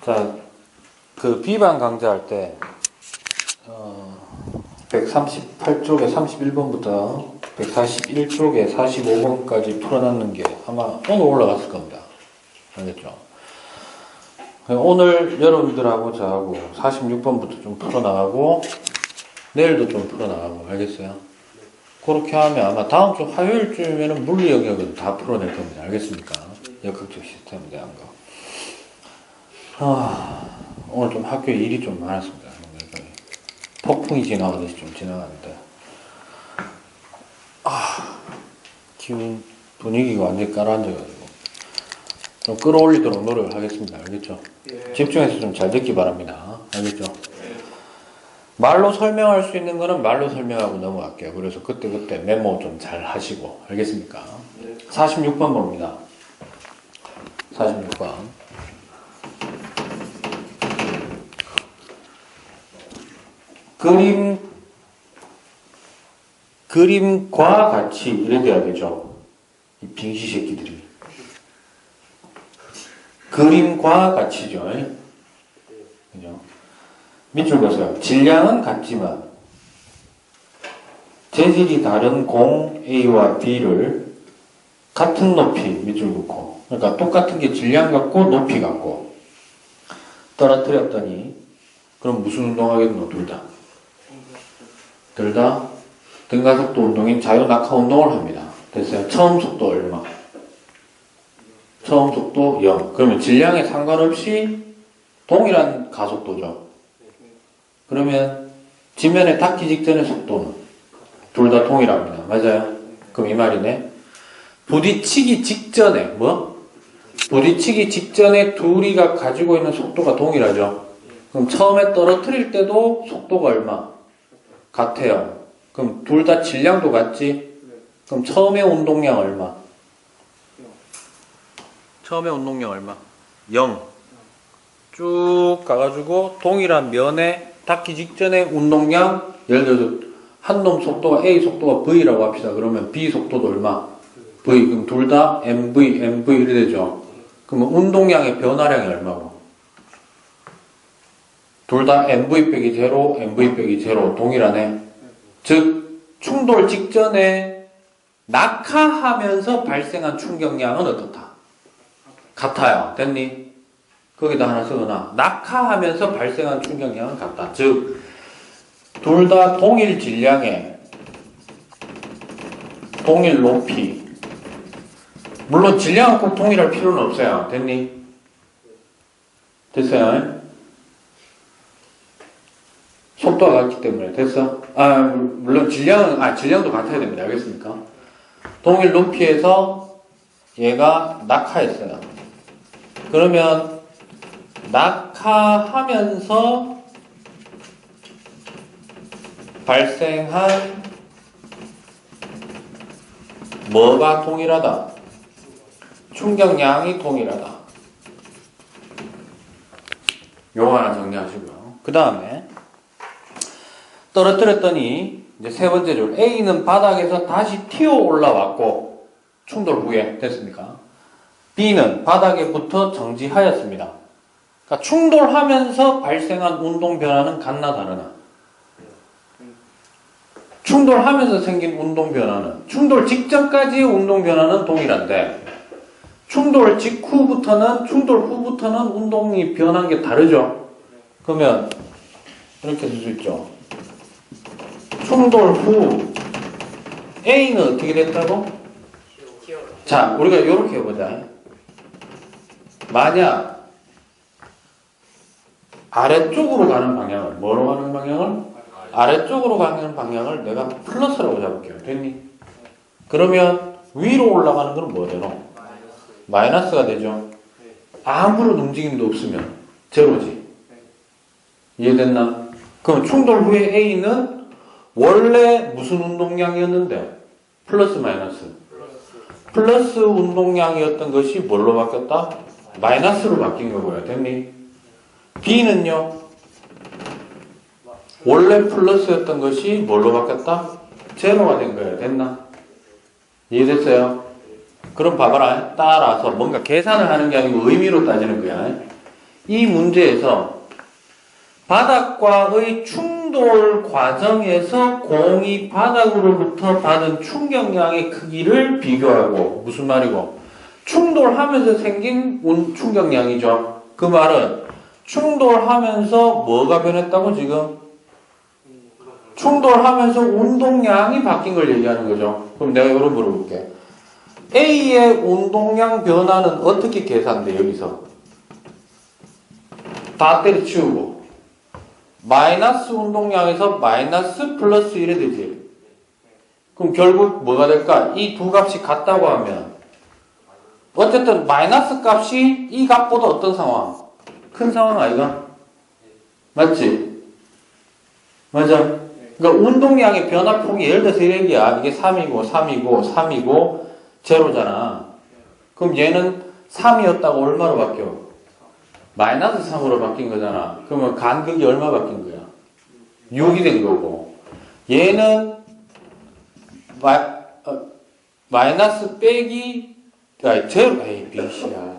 자, 그 B반 강좌할 때 138쪽에 31번부터 141쪽에 45번까지 풀어놨는 게 아마 오늘 올라갔을 겁니다. 알겠죠? 오늘 여러분들하고 저하고 46번부터 좀 풀어나가고 내일도 좀 풀어나가고 알겠어요? 그렇게 하면 아마 다음 주 화요일쯤에는 물리 영역은 다 풀어낼 겁니다. 알겠습니까? 역학적 시스템에 대한 거. 오늘 좀 학교에 일이 좀 많았습니다. 폭풍이 지나가듯이 좀 지나가는데 기분 분위기가 완전히 가라앉아가지고 좀 끌어올리도록 노력을 하겠습니다. 알겠죠? 예. 집중해서 좀 잘 듣기 바랍니다. 알겠죠? 말로 설명할 수 있는 거는 말로 설명하고 넘어갈게요. 그래서 그때 메모 좀 잘 하시고 알겠습니까? 46번 봅니다. 46번 그림과 같이 이래 돼야겠죠. 이 빙시 새끼들이. 그림과 같이죠. 그죠? 밑줄 보세요. 질량은 같지만 재질이 다른 공 A와 B를 같은 높이 밑줄 긋고, 그러니까 똑같은 게 질량 같고 높이 같고 떨어뜨렸더니 그럼 무슨 운동하겠노? 둘 다 등가속도 운동인 자유낙하 운동을 합니다. 됐어요? 처음 속도 얼마? 처음 속도 0. 그러면 질량에 상관없이 동일한 가속도죠. 그러면 지면에 닿기 직전의 속도는 둘 다 동일합니다. 맞아요? 그럼 이 말이네. 부딪히기 직전에 부딪히기 직전에 둘이가 가지고 있는 속도가 동일하죠. 그럼 처음에 떨어뜨릴 때도 속도가 얼마? 같아요. 그럼 둘 다 질량도 같지? 그럼 처음에 운동량 얼마? 처음에 운동량 얼마? 0. 쭉 가가지고 동일한 면에 닿기 직전에 운동량, 예를 들어서 한 놈 속도가 A 속도가 V라고 합시다. 그러면 B 속도도 얼마? V. 그럼 둘 다 MV 이래 되죠. 그러면 운동량의 변화량이 얼마고? 둘 다 MV 빼기 0, MV 빼기 0 동일하네. 즉 충돌 직전에 낙하하면서 발생한 충격량은 어떻다? 같아요. 됐니? 거기다 하나 써놔. 낙하하면서 발생한 충격량은 같다. 즉 둘 다 동일 질량에 동일 높이, 물론 질량은 꼭 동일할 필요는 없어요. 됐니? 됐어요? 속도가 같기 때문에. 됐어? 물론 질량도 같아야 됩니다. 알겠습니까? 동일 높이에서 얘가 낙하했어요. 그러면 낙하하면서 발생한 뭐가 동일하다? 충격량이 동일하다. 요거 하나 정리하시고요. 그 다음에 떨어뜨렸더니 이제 세 번째 줄 A는 바닥에서 다시 튀어 올라왔고 충돌 후에 됐습니까? B는 바닥에 붙어 정지하였습니다. 그러니까 충돌하면서 발생한 운동 변화는 같나 다르나? 충돌하면서 생긴 운동 변화는, 충돌 직전까지의 운동 변화는 동일한데 충돌 직후부터는, 충돌 후부터는 운동이 변한 게 다르죠. 그러면 이렇게 쓸 수 있죠. 충돌 후 A는 어떻게 됐다고? 자, 우리가 이렇게 해보자. 만약 아래쪽으로 가는 방향을, 뭐로 가는 방향을? 아래쪽으로 가는 방향을 내가 플러스라고 잡을게요. 됐니? 그러면 위로 올라가는 건 뭐 되노? 마이너스가 되죠. 아무런 움직임도 없으면 제로지. 이해됐나? 그럼 충돌 후에 A는 원래 무슨 운동량이었는데? 플러스 마이너스? 플러스 운동량이었던 것이 뭘로 바뀌었다? 마이너스로 바뀐 거고요. 됐니? B는요? 원래 플러스였던 것이 뭘로 바뀌었다? 제로가 된 거예요. 됐나? 이해됐어요? 그럼 봐봐라. 따라서 뭔가 계산을 하는 게 아니고 의미로 따지는 거야. 이 문제에서 바닥과의 충돌 과정에서 공이 바닥으로부터 받은 충격량의 크기를 비교하고, 무슨 말이고? 충돌하면서 생긴 충격량이죠. 그 말은 충돌하면서 뭐가 변했다고 지금? 충돌하면서 운동량이 바뀐 걸 얘기하는 거죠. 그럼 내가 이걸 물어볼게. A의 운동량 변화는 어떻게 계산돼, 여기서? 다 때려치우고. 마이너스 운동량에서 마이너스 플러스 1이 되지. 그럼 결국 뭐가 될까? 이 두 값이 같다고 하면 어쨌든 마이너스 값이 이 값보다 어떤 상황? 큰 상황 아이가? 맞지? 맞아? 그러니까 운동량의 변화폭이 예를 들어서 이래야 이게 3이고 3이고 3이고 제로잖아. 그럼 얘는 3이었다고 얼마로 바뀌어? 마이너스 3으로 바뀐 거잖아. 그러면 간극이 얼마 바뀐 거야? 6이 된 거고. 얘는 마이너스 빼기 제로 빛이야.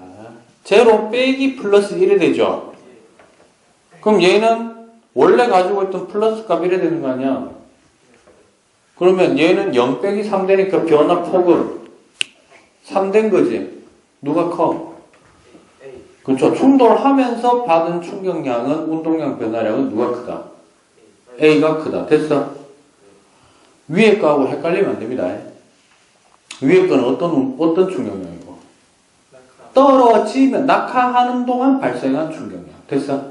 제로 빼기 플러스 1이 되죠. 그럼 얘는 원래 가지고 있던 플러스 값 1이 되는 거 아니야? 그러면 얘는 0 빼기 3 되니까 변화폭은 3 된 거지. 누가 커? 그렇죠. 충돌하면서 받은 충격량은, 운동량 변화량은 누가 크다? A가 크다. 됐어? 위에 거하고 헷갈리면 안 됩니다. 위에 거는 어떤 충격량이고? 떨어지면, 낙하하는 동안 발생한 충격량. 됐어?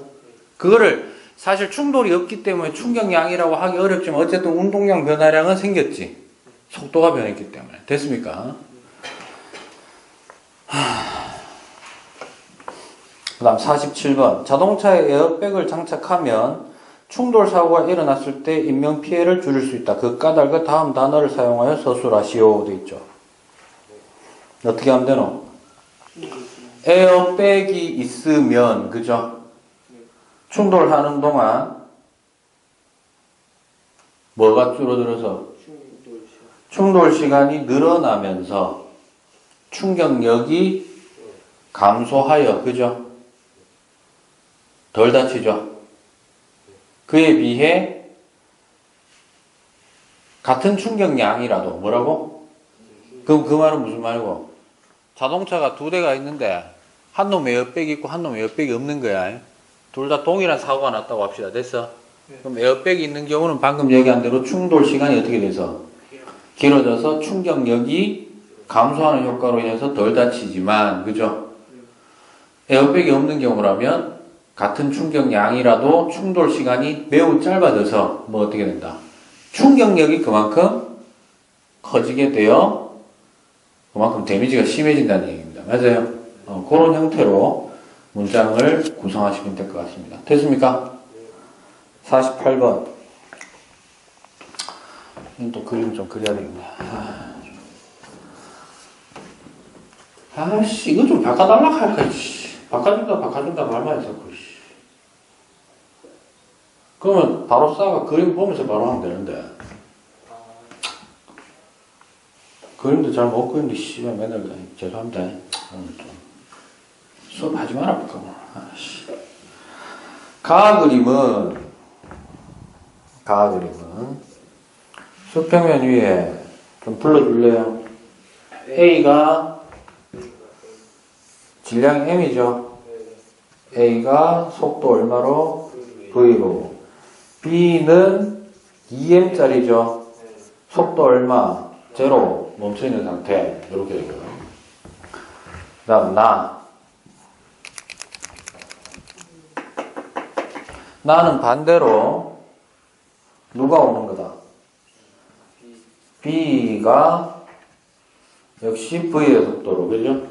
그거를 사실 충돌이 없기 때문에 충격량이라고 하기 어렵지만 어쨌든 운동량 변화량은 생겼지. 속도가 변했기 때문에. 됐습니까? 그 다음 47번. 자동차에 에어백을 장착하면 충돌 사고가 일어났을 때 인명피해를 줄일 수 있다. 그 까닭을 다음 단어를 사용하여 서술하시오. 돼 있죠. 어떻게 하면 되노? 에어백이 있으면, 그죠? 충돌하는 동안 뭐가 줄어들어서? 충돌 시간이 늘어나면서 충격력이 감소하여, 그죠? 덜 다치죠? 그에 비해 같은 충격량이라도 뭐라고? 그럼 그 말은 무슨 말이고? 자동차가 두 대가 있는데 한 놈 에어백이 있고 한 놈 에어백이 없는 거야. 둘 다 동일한 사고가 났다고 합시다. 됐어? 그럼 에어백이 있는 경우는 방금 얘기한 대로 충돌 시간이 어떻게 돼서? 길어져서 충격력이 감소하는 효과로 인해서 덜 다치지만, 그죠? 에어백이 없는 경우라면 같은 충격량이라도 충돌 시간이 매우 짧아져서 뭐 어떻게 된다? 충격력이 그만큼 커지게 되어 그만큼 데미지가 심해진다는 얘기입니다. 맞아요? 그런 형태로 문장을 구성하시면 될 것 같습니다. 됐습니까? 48번. 또 그림 좀 그려야 되겠네. 아씨, 이거 좀 바꿔달라 할까, 씨. 바꿔준다 말만 했었고, 씨. 그러면 바로 싸가 그림 보면서 바로 하면 되는데. 그림도 잘 못 그리는데, 씨발, 맨날, 죄송합니다. 오늘 좀. 수업하지 마라, 볼까, 아씨. 가아 그림은, 수평면 위에 좀 불러줄래요? A가 질량이 M이죠. A가 속도 얼마로? V로. B는 2M짜리죠. 속도 얼마? 제로. 멈춰있는 상태. 이렇게 되고요. 그 다음 나는 반대로 누가 오는 거다? B가 역시 V의 속도로, 그죠?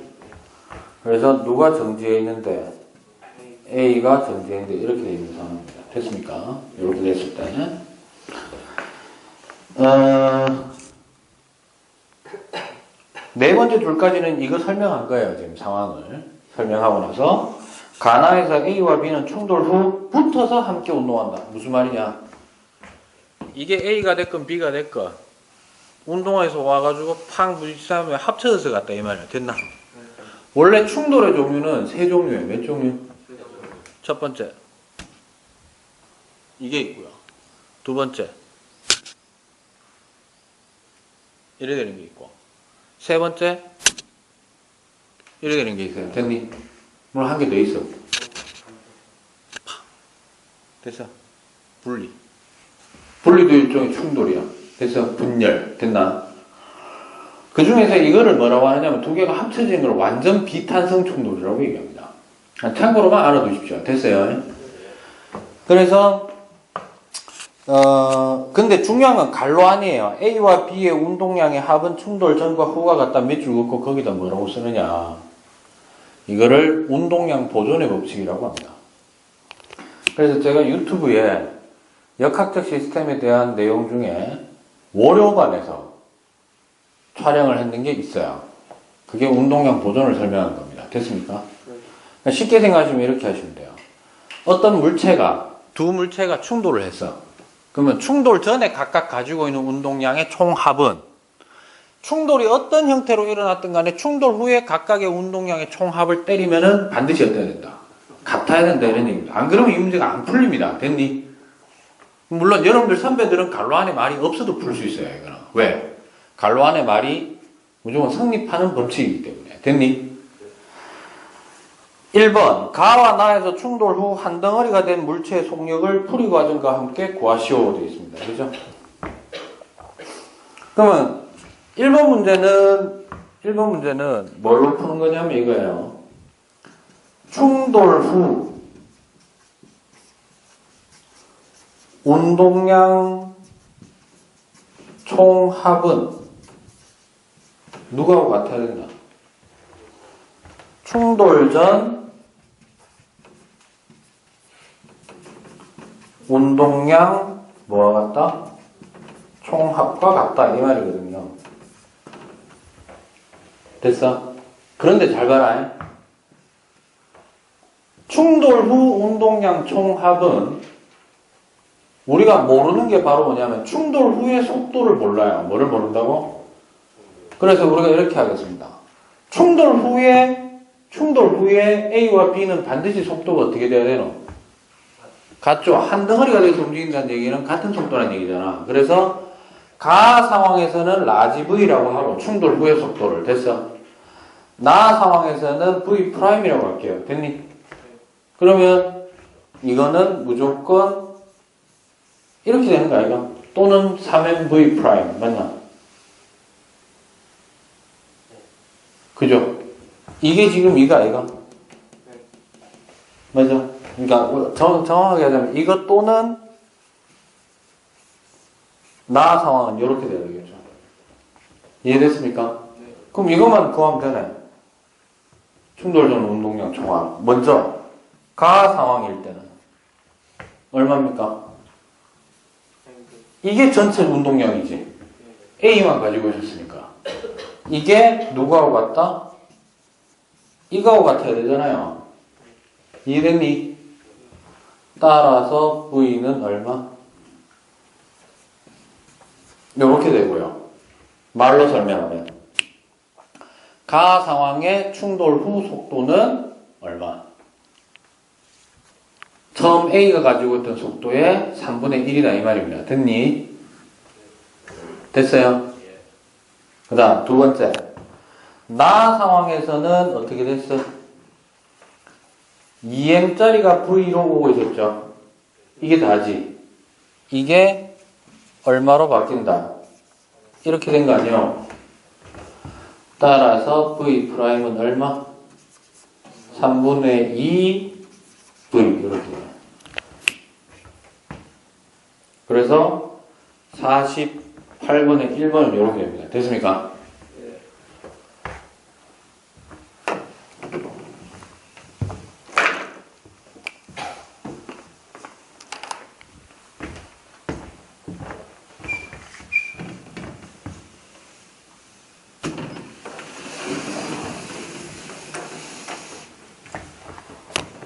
그래서 누가 정지해 있는데 A가 정지해 있는데 이렇게 되어 있는 상황입니다. 됐습니까? 이렇게 됐을 때 네 번째 줄까지는 이거 설명한 거예요. 지금 상황을 설명하고 나서 가나에서 A와 B는 충돌 후 붙어서 함께 운동한다. 무슨 말이냐? 이게 A가 됐건 B가 됐건 운동화에서 와가지고 팡 부딪히면 합쳐져서 갔다 이 말이야. 됐나? 원래 충돌의 종류는 세 종류예요. 몇 종류? 첫 번째 이게 있고요. 두 번째 이렇게 되는 게 있고, 세 번째 이렇게 되는 게 있어요. 됐니? 물 한 개 더 있어. 됐어. 분리도 일종의 충돌이야. 됐어. 분열. 됐나? 그 중에서 이거를 뭐라고 하냐면 두 개가 합쳐진 걸 완전 비탄성 충돌이라고 얘기합니다. 참고로만 알아두십시오. 됐어요? 그래서 근데 중요한 건 갈로안이에요. A와 B의 운동량의 합은 충돌 전과 후가 같다. 밑줄 긋고 거기다 뭐라고 쓰느냐. 이거를 운동량 보존의 법칙이라고 합니다. 그래서 제가 유튜브에 역학적 시스템에 대한 내용 중에 월요관에서 촬영을 했는 게 있어요. 그게 운동량 보존을 설명하는 겁니다. 됐습니까? 그러니까 쉽게 생각하시면 이렇게 하시면 돼요. 어떤 물체가, 두 물체가 충돌을 했어. 그러면 충돌 전에 각각 가지고 있는 운동량의 총합은 충돌이 어떤 형태로 일어났든 간에 충돌 후에 각각의 운동량의 총합을 때리면은 반드시 어때야 된다. 같아야 된다 이런 얘기입니다. 안 그러면 이 문제가 안 풀립니다. 됐니? 물론 여러분들 선배들은 갈로안의 말이 없어도 풀 수 있어요. 이거는. 왜? 갈로안의 말이 무조건 성립하는 법칙이기 때문에. 됐니? 1번 가와 나에서 충돌 후 한 덩어리가 된 물체의 속력을 풀이 과정과 함께 구하시오 되어 있습니다. 그죠? 그러면 1번 문제는 뭘로 푸는 거냐면 이거예요. 충돌 후 운동량 총합은 누구하고 같아야 된다? 충돌 전 운동량 뭐와 같다? 총합과 같다 이 말이거든요. 됐어? 그런데 잘 봐라. 충돌 후 운동량 총합은 우리가 모르는 게 바로 뭐냐면 충돌 후의 속도를 몰라요. 뭐를 모른다고? 그래서 우리가 이렇게 하겠습니다. 충돌 후에 A와 B는 반드시 속도가 어떻게 돼야 되노? 같죠? 한 덩어리가 돼서 움직인다는 얘기는 같은 속도라는 얘기잖아. 그래서 가 상황에서는 라지 V라고 하고 충돌 후의 속도를. 됐어? 나 상황에서는 V'이라고 할게요. 됐니? 그러면 이거는 무조건 이렇게 되는 거 아이가? 또는 3MV' 맞나? 그죠? 이게 지금 이거 아이가? 맞아. 그러니까 정확하게 하자면 이것 또는 나 상황은 이렇게 돼야 되겠죠. 이해됐습니까? 그럼 이것만 구하면 되네. 충돌 전 운동량 총합. 먼저 가 상황일 때는 얼마입니까? 이게 전체 운동량이지. A만 가지고 있었으니까. 이게 누구하고 같다? 이거하고 같아야 되잖아요. 이해됐니? 따라서 V는 얼마? 이렇게 되고요. 말로 설명하면 가 상황의 충돌 후 속도는 얼마? 처음 A가 가지고 있던 속도의 3분의 1이다 이 말입니다. 됐니? 됐어요? 그 다음 두 번째 나 상황에서는 어떻게 됐어? 2m짜리가 V로 오고 있었죠. 이게 다지. 이게 얼마로 바뀐다? 이렇게 된 거 아니에요? 따라서 V'은 얼마? 3분의 2 V 이렇게. 그래서 48분의 1번은 이렇게 됩니다. 됐습니까?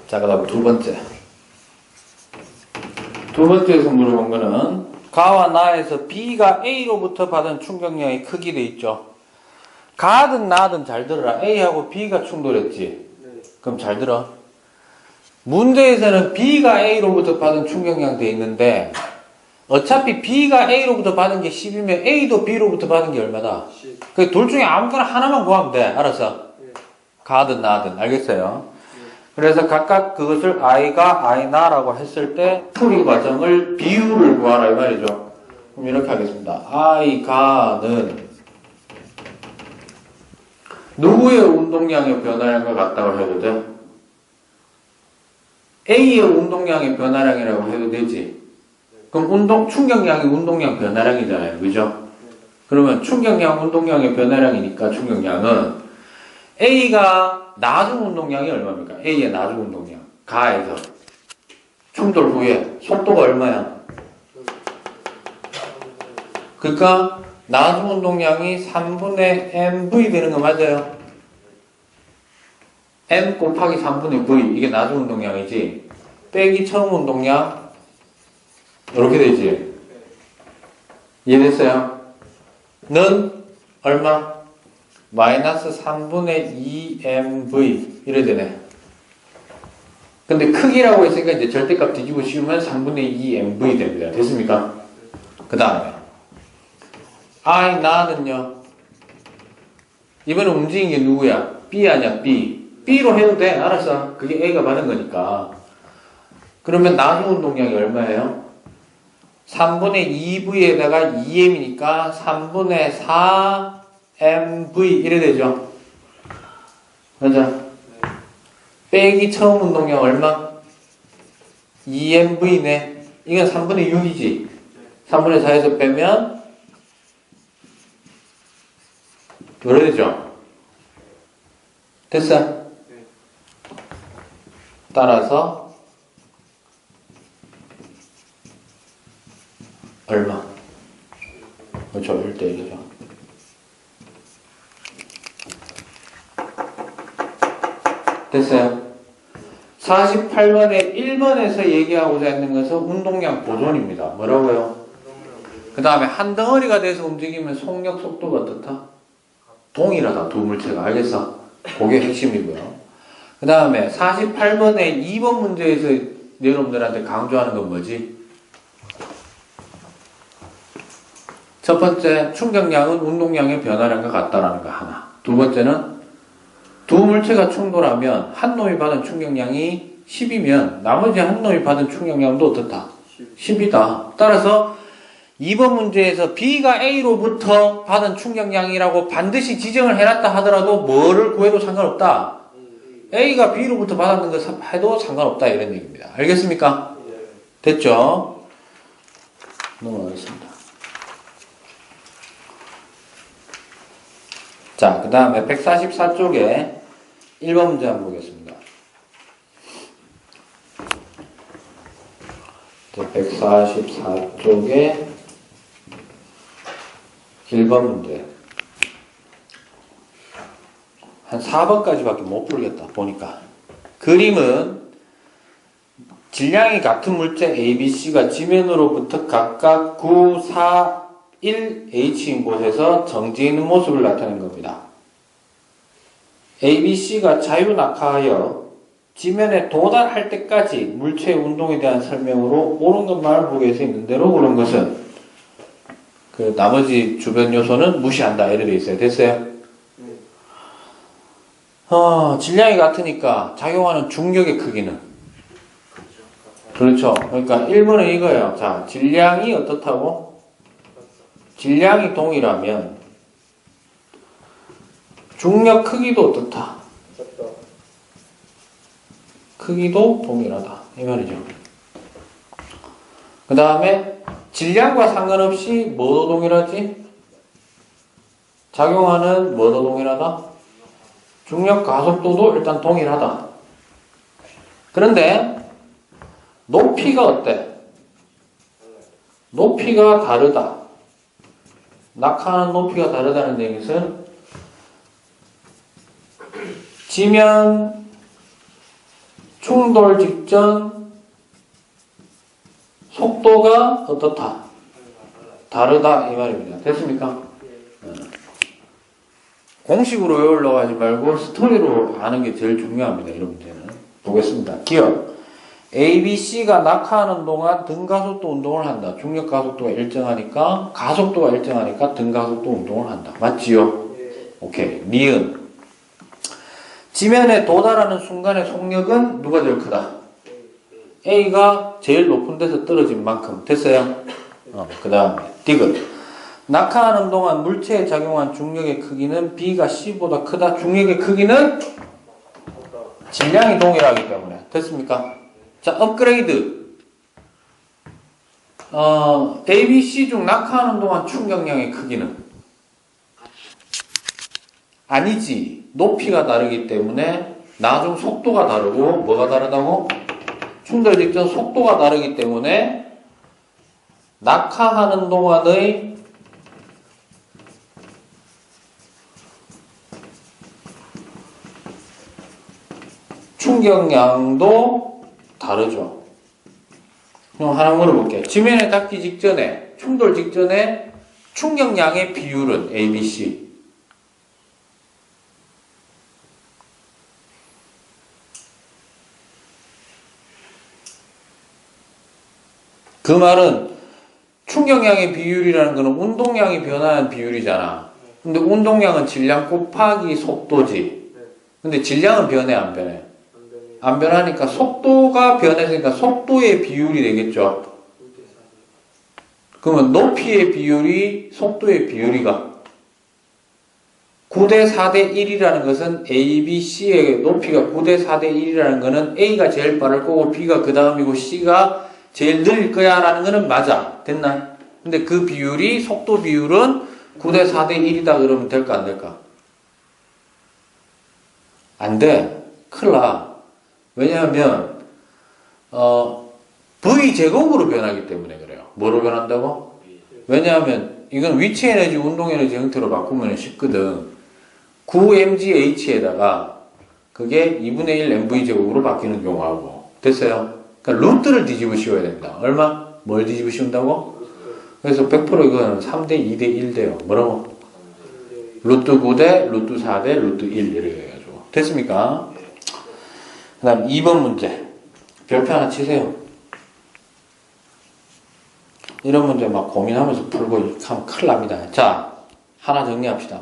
자, 그 다음 두 번째에서 물어본 거는 가와 나에서 B가 A로부터 받은 충격량의 크기 돼 있죠. 가든 나든 잘 들어라. A하고 B가 충돌했지. 그럼 잘 들어. 문제에서는 B가 A로부터 받은 충격량 돼 있는데 어차피 B가 A로부터 받은 게 10이면 A도 B로부터 받은 게 얼마다? 10. 그 둘 중에 아무거나 하나만 구하면 돼. 알았어? 예. 가든 나든. 알겠어요? 예. 그래서 각각 그것을 I가 I나라고 했을 때 풀이 과정을 비율을 구하라 이 말이죠. 그럼 이렇게 하겠습니다. I가는 누구의 운동량의 변화량과 같다고 해도 돼? A의 운동량의 변화량이라고 해도 되지. 그럼 충격량이 운동량 변화량이잖아요. 그죠? 그러면 충격량, 운동량의 변화량이니까 충격량은 A가 나중 운동량이 얼마입니까? A의 나중 운동량. 가에서. 충돌 후에 속도가 얼마야? 그러니까 나중 운동량이 3분의 mv 되는 거 맞아요? m 곱하기 3분의 v. 이게 나중 운동량이지. 빼기 처음 운동량. 이렇게 되지. 이해됐어요? 는 얼마? 마이너스 3분의 2mv 이래 되네. 근데 크기라고 했으니까 이제 절대값 뒤집어 씌우면 3분의 2mv 됩니다. 됐습니까? 그 다음에 I 나는요. 이번에 움직인 게 누구야? B 아니야? B. B로 해도 돼. 알았어. 그게 A가 받은 거니까. 그러면 나중 운동량이 얼마예요? 3분의 2V에다가 2M이니까 3분의 4MV 이래 되죠. 맞아. 빼기 처음 운동량 얼마? 2MV네. 이건 3분의 6이지. 3분의 4에서 빼면 이래 되죠. 됐어? 따라서 얼마? 그렇죠. 1대1이죠. 됐어요? 48번에 1번에서 얘기하고자 했는 것은 운동량 보존입니다. 뭐라고요? 그 다음에 한 덩어리가 돼서 움직이면 속력 속도가 어떻다? 동일하다. 두 물체가. 알겠어? 그게 핵심이고요. 그 다음에 48번에 2번 문제에서 여러분들한테 강조하는 건 뭐지? 첫 번째, 충격량은 운동량의 변화량과 같다라는 거 하나. 두 번째는 두 물체가 충돌하면 한 놈이 받은 충격량이 10이면 나머지 한 놈이 받은 충격량도 어떻다? 10이다. 따라서 2번 문제에서 B가 A로부터 받은 충격량이라고 반드시 지정을 해놨다 하더라도 뭐를 구해도 상관없다. A가 B로부터 받았는 거 해도 상관없다 이런 얘기입니다. 알겠습니까? 됐죠? 넘어가겠습니다. 자, 그 다음에 144쪽에 1번 문제 한번 보겠습니다. 144쪽에 1번 문제. 한 4번까지밖에 못 풀겠다, 보니까. 그림은 질량이 같은 물체 A, B, C가 지면으로부터 각각 9, 4, 1H인 곳에서 정지해 있는 모습을 나타낸 겁니다. A, B, C가 자유낙하하여 지면에 도달할 때까지 물체의 운동에 대한 설명으로 옳은 것만 보게 되어 있는 대로 옳은 것은 그 나머지 주변 요소는 무시한다 이렇게 되어 있어요. 됐어요? 질량이 같으니까 작용하는 중력의 크기는 그렇죠. 그러니까 1번은 이거예요. 자, 질량이 어떻다고? 질량이 동일하면 중력 크기도 어떻다? 크기도 동일하다. 이 말이죠. 그 다음에 질량과 상관없이 뭐도 동일하지? 작용하는 뭐도 동일하다? 중력 가속도도 일단 동일하다. 그런데 높이가 어때? 높이가 다르다. 낙하하는 높이가 다르다는 얘기는 지면 충돌 직전 속도가 어떻다? 다르다 이 말입니다. 됐습니까? 공식으로 외우려고 하지 말고 스토리로 아는 게 제일 중요합니다. 이런 문제는. 보겠습니다. 기억. A, B, C가 낙하하는 동안 등가속도 운동을 한다. 중력 가속도가 일정하니까 가속도가 일정하니까 등가속도 운동을 한다. 맞지요? 오케이. 니은 지면에 도달하는 순간의 속력은 누가 제일 크다? A가 제일 높은 데서 떨어진 만큼. 됐어요? 그 다음에 디귿 낙하하는 동안 물체에 작용한 중력의 크기는 B가 C보다 크다. 중력의 크기는 질량이 동일하기 때문에. 됐습니까? 자, 업그레이드. A, B, C 중 낙하하는 동안 충격량의 크기는? 아니지. 높이가 다르기 때문에 나중 속도가 다르고 뭐가 다르다고? 충돌 직전 속도가 다르기 때문에 낙하하는 동안의 충격량도 다르죠. 그럼 하나 물어볼게요. 지면에 닿기 직전에, 충돌 직전에 충격량의 비율은 A, B, C. 그 말은 충격량의 비율이라는 것은 운동량이 변하는 비율이잖아. 근데 운동량은 질량 곱하기 속도지. 근데 질량은 변해, 안 변해? 안 변하니까 속도가 변했으니까 속도의 비율이 되겠죠. 그러면 높이의 비율이 속도의 비율이가 9대 4대 1이라는 것은 A, B, C의 높이가 9대 4대 1이라는 것은 A가 제일 빠를 거고 B가 그 다음이고 C가 제일 느릴 거야 라는 것은 맞아. 됐나? 근데 그 비율이 속도 비율은 9대 4대 1이다 그러면 될까 안 될까? 안 돼. 큰일 나. 왜냐하면 V제곱으로 변하기 때문에 그래요. 뭐로 변한다고? 왜냐하면 이건 위치 에너지, 운동 에너지 형태로 바꾸면 쉽거든. 9mgh에다가 그게 2분의 1 mv제곱으로 바뀌는 경우하고. 됐어요? 그러니까 루트를 뒤집어 씌워야 됩니다. 얼마? 뭘 뒤집어 씌운다고? 그래서 100% 이거는 3대 2대 1 돼요. 뭐라고? 루트 9대 루트 4대 루트 1 이렇게 해가지고. 됐습니까? 그 다음 2번 문제. 별표 하나 치세요. 이런 문제 막 고민하면서 풀고 하면 큰일 납니다. 자, 하나 정리합시다.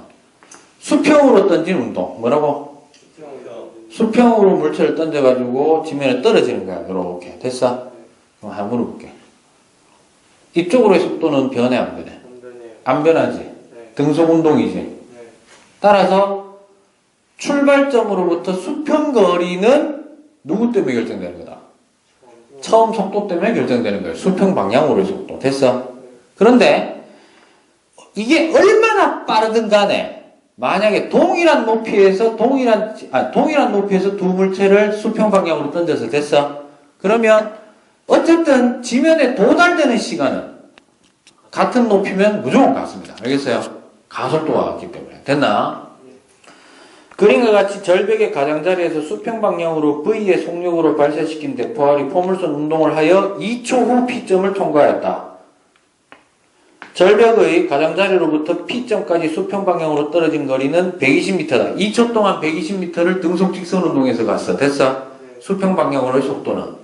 수평으로 던진 운동. 뭐라고? 수평으로 물체를 던져가지고 지면에 떨어지는 거야. 이렇게. 됐어? 그럼 한번 물어볼게. 이쪽으로의 속도는 변해, 안 변해? 안 변하지? 등속 운동이지? 따라서 출발점으로부터 수평거리는 누구 때문에 결정되는 거다? 처음 속도 때문에 결정되는 거예요. 수평 방향으로의 속도. 됐어? 그런데 이게 얼마나 빠르든 간에 만약에 동일한 높이에서 두 물체를 수평 방향으로 던져서 됐어? 그러면 어쨌든 지면에 도달되는 시간은 같은 높이면 무조건 같습니다. 알겠어요? 가속도가 같기 때문에. 됐나? 그림과 같이 절벽의 가장자리에서 수평 방향으로 V의 속력으로 발사시킨 대포알이 포물선 운동을 하여 2초 후 P점을 통과했다. 절벽의 가장자리로부터 P점까지 수평 방향으로 떨어진 거리는 120m다. 2초 동안 120m를 등속 직선 운동에서 갔어. 됐어? 수평 방향으로의 속도는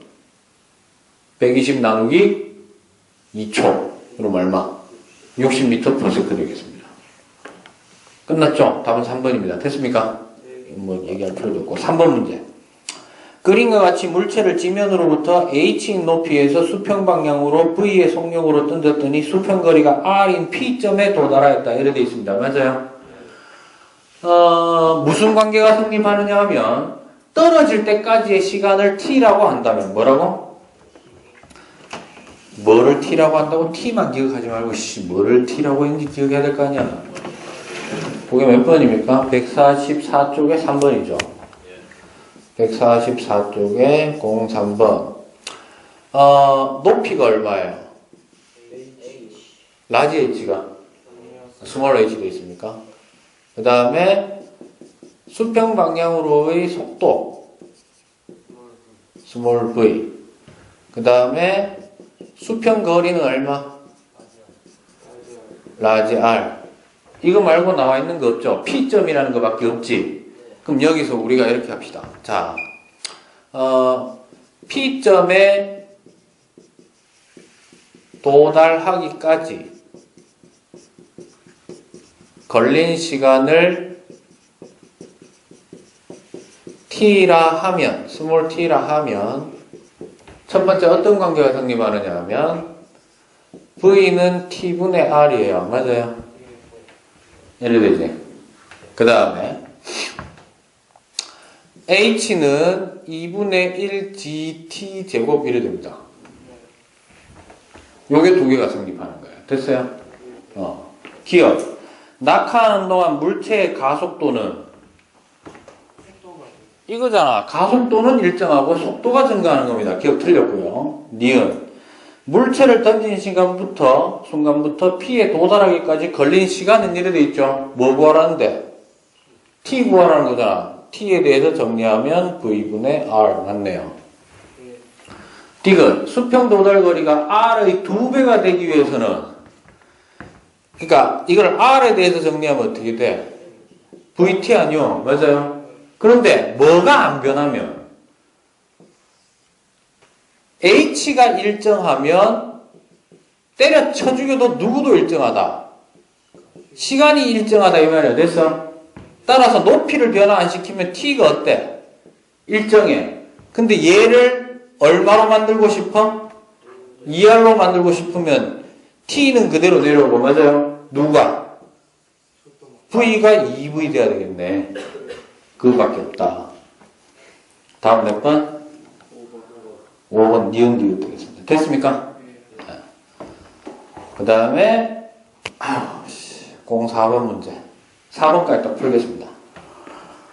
120 나누기 2초. 그럼 얼마? 60m/s 되겠습니다. 끝났죠? 답은 3번입니다. 됐습니까? 뭐 얘기할 필요도 없고. 3번 문제. 그림과 같이 물체를 지면으로부터 h인 높이에서 수평 방향으로 v의 속력으로 던졌더니 수평거리가 r인 P점에 도달하였다. 이렇게 되어 있습니다. 맞아요? 무슨 관계가 성립하느냐 하면 떨어질 때까지의 시간을 t라고 한다면 뭐라고? 뭐를 t라고 한다고? t만 기억하지 말고 뭐를 t라고 했는지 기억해야 될 거 아니야. 그게 몇 번입니까? 144쪽에 3번이죠. 144쪽에 03번. 높이가 얼마예요? 라지 h가? 스몰 h도 있습니까? 그 다음에 수평 방향으로의 속도 스몰 v. 그 다음에 수평 거리는 얼마? 라지 r. 이거 말고 나와 있는 거 없죠? P점이라는 거밖에 없지. 그럼 여기서 우리가 이렇게 합시다. 자, P점에 도달하기까지 걸린 시간을 t라 하면, 스몰 t라 하면 첫 번째 어떤 관계가 성립하느냐 하면 v는 t분의 r이에요. 맞아요? 이래되지? 그 다음에 h는 2분의 1 gt 제곱 이래 됩니다. 요게 두 개가 성립하는 거예요. 됐어요? 기억. 낙하하는 동안 물체의 가속도는 이거잖아. 가속도는 일정하고 속도가 증가하는 겁니다. 기억 틀렸고요. 니은. 물체를 던진 순간부터 P에 도달하기까지 걸린 시간은 이래 돼 있죠. 뭐 구하라는데? T 구하라는 거잖아. T에 대해서 정리하면 V분의 R 맞네요. 디귿. 수평 도달 거리가 R의 2배가 되기 위해서는, 그러니까 이걸 R에 대해서 정리하면 어떻게 돼? VT 아니요? 맞아요? 그런데 뭐가 안 변하면 H가 일정하면 때려쳐 죽여도 누구도 일정하다. 시간이 일정하다 이 말이야. 됐어? 따라서 높이를 변화 안 시키면 T가 어때? 일정해. 근데 얘를 얼마로 만들고 싶어? 2R로 만들고 싶으면 T는 그대로 내려오고, 맞아요? 누가? V가 2V 돼야 되겠네. 그거밖에 없다. 다음 몇 번? 5번 니은 디귿 되겠습니다. 됐습니까? 네. 그 다음에 04번 문제. 4번까지 딱 풀겠습니다.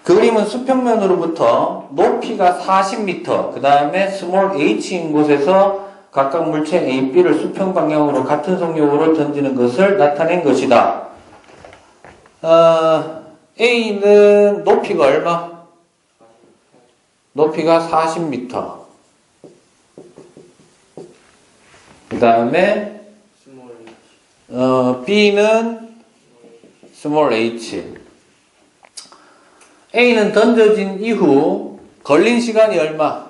그림은 수평면으로부터 높이가 40m, 그 다음에 스몰 h인 곳에서 각각 물체 A, B를 수평 방향으로 같은 속력으로 던지는 것을 나타낸 것이다. A는 높이가 얼마? 높이가 40m. 그 다음에 B는 스몰 h. A는 던져진 이후 걸린 시간이 얼마?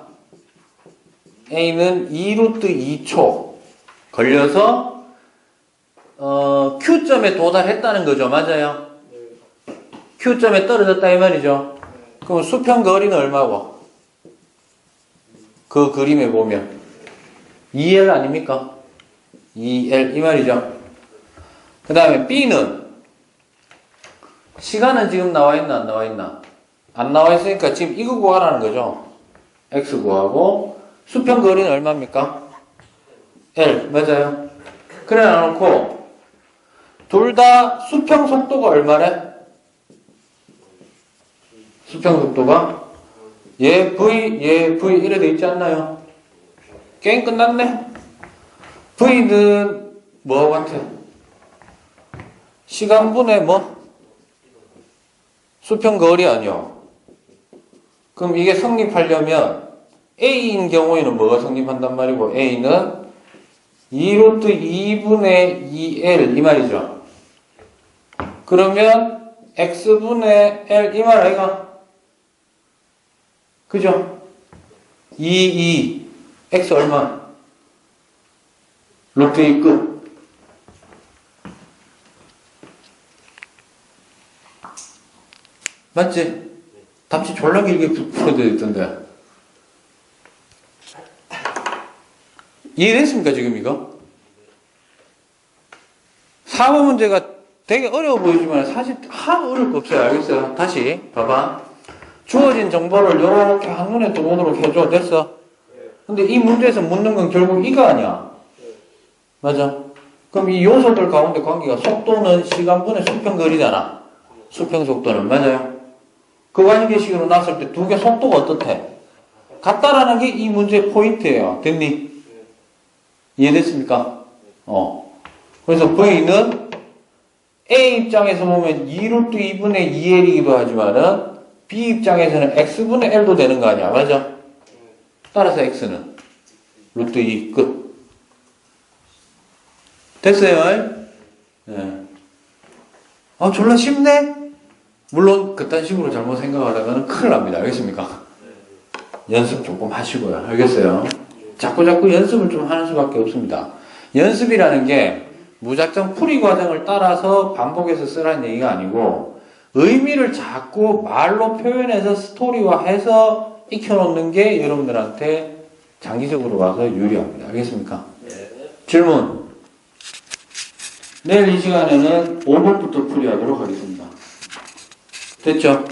A는 2루트 2초 걸려서 Q점에 도달했다는 거죠. 맞아요? Q점에 떨어졌다 이 말이죠. 그럼 수평 거리는 얼마고? 그 그림에 보면 2L 아닙니까? 2L 이 말이죠. 그 다음에 B는 시간은 지금 나와 있나 안 나와 있나? 안 나와 있으니까 지금 이거 구하라는 거죠. X 구하고 수평 거리는 얼마입니까? L 맞아요. 그래 놔놓고 둘 다 수평 속도가 얼마래? 수평 속도가 얘 V 이래 돼 있지 않나요? 게임 끝났네. V는 뭐 같아? 시간분의 뭐? 수평 거리 아니요. 그럼 이게 성립하려면 A인 경우에는 뭐가 성립한단 말이고, A는 2루트 2분의 2L 이 말이죠. 그러면 X분의 L 이 말 아이가? 그죠? 2 X 얼마? 루트 2 끝. 맞지? 답지 졸라 길게 풀어져 있던데. 이해됐습니까, 지금 이거? 4번 문제가 되게 어려워 보이지만 사실 하나도 어려울 거 없어요. 알겠어요? 다시 봐봐. 주어진 정보를 이렇게 한눈에 들어오도록 해줘. 됐어? 근데 이 문제에서 묻는 건 결국 이거 아니야. 맞아? 그럼 이 요소들 가운데 관계가 속도는 시간분의 수평거리잖아. 수평 속도는. 맞아요? 그 관계식으로 놨을 때 두 개 속도가 어떻대? 같다라는 게 이 문제의 포인트예요. 됐니? 이해됐습니까? 그래서 V는 A 입장에서 보면 2루트 2분의 2L이기도 하지만은 B 입장에서는 X분의 L도 되는 거 아니야. 맞아? 따라서 X는 루트 2 끝. 됐어요? 네. 졸라 쉽네? 물론 그딴 식으로 잘못 생각하다가는 큰일 납니다. 알겠습니까? 연습 조금 하시고요. 알겠어요? 자꾸 연습을 좀 하는 수밖에 없습니다. 연습이라는 게 무작정 풀이 과정을 따라서 반복해서 쓰라는 얘기가 아니고 의미를 자꾸 말로 표현해서 스토리화해서 익혀놓는 게 여러분들한테 장기적으로 봐서 유리합니다. 알겠습니까? 질문. 내일 이 시간에는 5번부터 풀이하도록 하겠습니다. 됐죠?